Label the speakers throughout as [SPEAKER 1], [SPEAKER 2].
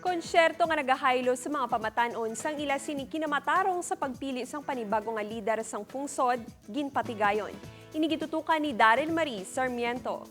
[SPEAKER 1] Konsyerto nga nagahaylo sa mga pamatanon sang ila sini kinamatarong sa pagpili sang panibago nga lider sang pungsod, ginpatigayon. Inigitutukan ni Daryl Marie Sarmiento.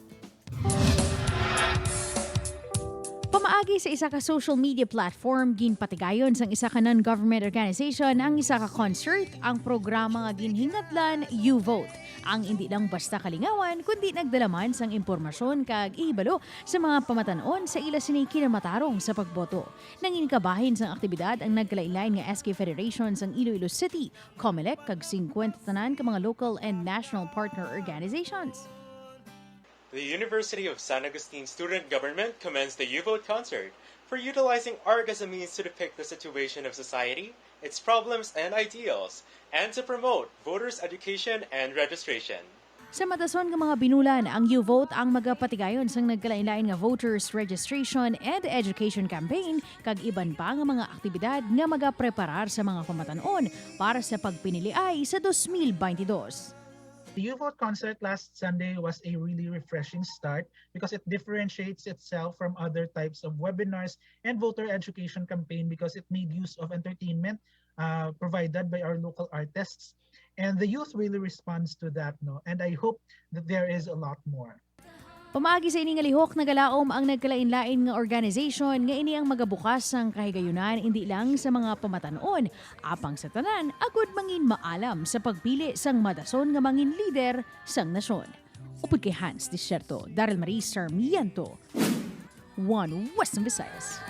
[SPEAKER 2] Pamaagi sa isa ka social media platform, ginpatigayon sang isa ka non-government organization ang isa ka concert, ang programa nga ginhingatlan YouVote. Ang hindi lang basta kalingawan, kundi nagdalaman sang impormasyon kag ihibalo sa mga pamatanon sa ila sini kinamatarong sa pagboto. Nanginkabahin sang aktibidad ang nagkalain-lain nga SK Federation sang Iloilo City, COMELEC kag 50 tanan ka mga local and national partner organizations.
[SPEAKER 3] The University of San Agustin Student Government commends the YouVote concert for utilizing art as a means to depict the situation of society, its problems and ideals, and to promote voters' education and registration.
[SPEAKER 2] Sa matason nga mga binulan, ang YouVote ang magapatigayon sang nagkalain-lain nga voters registration and education campaign kag iban pa nga mga aktibidad nga magapreparar sa mga pamatanon para sa pagpiniliay sa 2022.
[SPEAKER 4] The YouVote concert last Sunday was a really refreshing start because it differentiates itself from other types of webinars and voter education campaign because it made use of entertainment provided by our local artists. And the youth really responds to that, no? And I hope that there is a lot more.
[SPEAKER 2] Pamaagi sa ini nga lihok nagalaom ang nagkalain-lain nga organization nga ini ang magabukas sang kahigayunan hindi lang sa mga pamatanon, apang sa tanan agud mangin maalam sa pagpili sang madason nga mangin lider sang nasyon. Upod kay Hans Desierto, Daryl Marie Sarmiento, One Western Visayas.